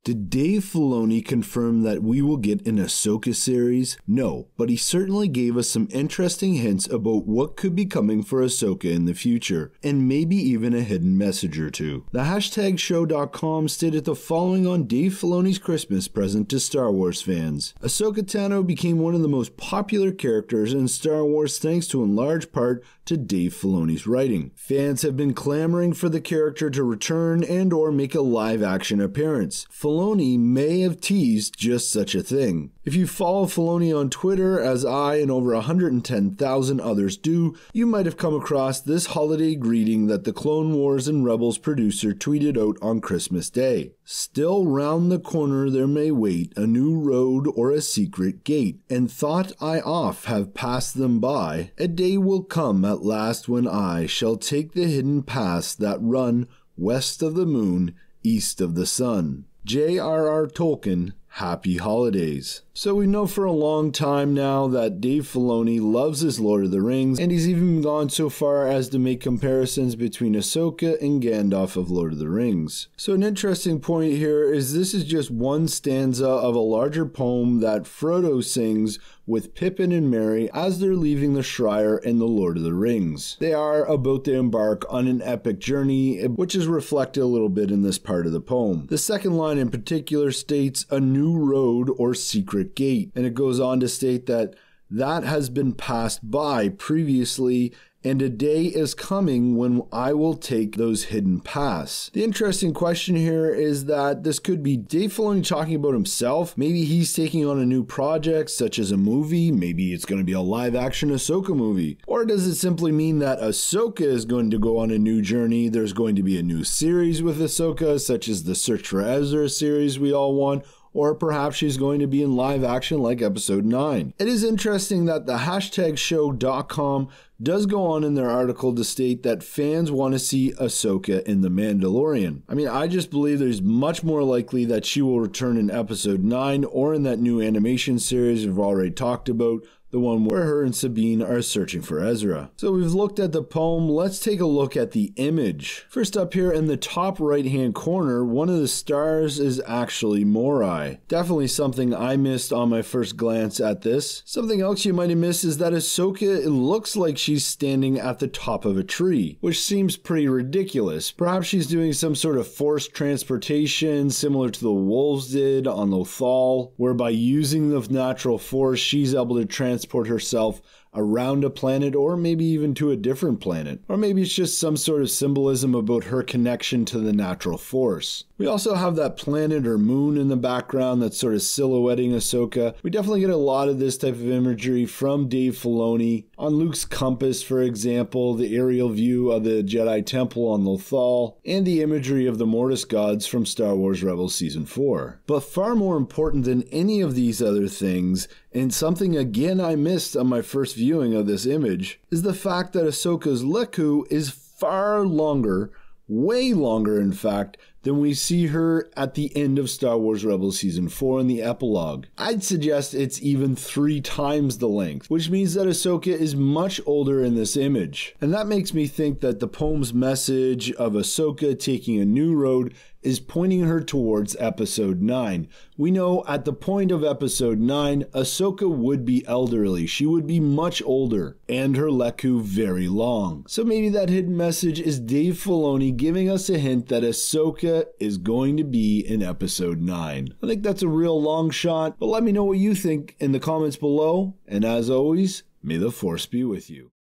Did Dave Filoni confirm that we will get an Ahsoka series? No, but he certainly gave us some interesting hints about what could be coming for Ahsoka in the future, and maybe even a hidden message or two. The #show.com stated the following on Dave Filoni's Christmas present to Star Wars fans. Ahsoka Tano became one of the most popular characters in Star Wars thanks to in large part to Dave Filoni's writing. Fans have been clamoring for the character to return and or make a live-action appearance. Filoni may have teased just such a thing. If you follow Filoni on Twitter, as I and over 110,000 others do, you might have come across this holiday greeting that the Clone Wars and Rebels producer tweeted out on Christmas Day. Still round the corner there may wait a new road or a secret gate, and thought I oft have passed them by, a day will come at last when I shall take the hidden paths that run west of the moon, east of the sun. J.R.R. Tolkien, happy holidays. So we know for a long time now that Dave Filoni loves his Lord of the Rings, and he's even gone so far as to make comparisons between Ahsoka and Gandalf of Lord of the Rings. So an interesting point here is this is just one stanza of a larger poem that Frodo sings with Pippin and Merry as they're leaving the Shire in the Lord of the Rings. They are about to embark on an epic journey, which is reflected a little bit in this part of the poem. The second line in particular states a new road or secret gate, and it goes on to state that has been passed by previously, and a day is coming when I will take those hidden paths. The interesting question here is that this could be Dave Filoni talking about himself. Maybe he's taking on a new project, such as a movie. Maybe it's going to be a live-action Ahsoka movie. Or does it simply mean that Ahsoka is going to go on a new journey? There's going to be a new series with Ahsoka, such as the Search for Ezra series we all want. Or perhaps she's going to be in live action like episode 9. It is interesting that the #show.com does go on in their article to state that fans want to see Ahsoka in The Mandalorian. I mean, I just believe there's much more likely that she will return in episode 9 or in that new animation series we've already talked about, the one where her and Sabine are searching for Ezra. So we've looked at the poem, let's take a look at the image. First up here in the top right hand corner, one of the stars is actually Morai. Definitely something I missed on my first glance at this. Something else you might have missed is that Ahsoka, it looks like she's standing at the top of a tree, which seems pretty ridiculous. Perhaps she's doing some sort of forced transportation similar to the wolves did on Lothal, whereby using the natural force she's able to transport herself around a planet or maybe even to a different planet. Or maybe it's just some sort of symbolism about her connection to the natural force. We also have that planet or moon in the background that's sort of silhouetting Ahsoka. We definitely get a lot of this type of imagery from Dave Filoni. On Luke's compass, for example, the aerial view of the Jedi Temple on Lothal, and the imagery of the Mortis gods from Star Wars Rebels Season 4. But far more important than any of these other things, and something again I missed on my first viewing of this image, is the fact that Ahsoka's lekku is far longer, way longer in fact, than we see her at the end of Star Wars Rebels Season 4 in the epilogue. I'd suggest it's even 3 times the length, which means that Ahsoka is much older in this image. And that makes me think that the poem's message of Ahsoka taking a new road is pointing her towards episode 9. We know at the point of episode 9, Ahsoka would be elderly. She would be much older, and her lekku very long. So maybe that hidden message is Dave Filoni giving us a hint that Ahsoka is going to be in episode 9. I think that's a real long shot, but let me know what you think in the comments below, and as always, may the Force be with you.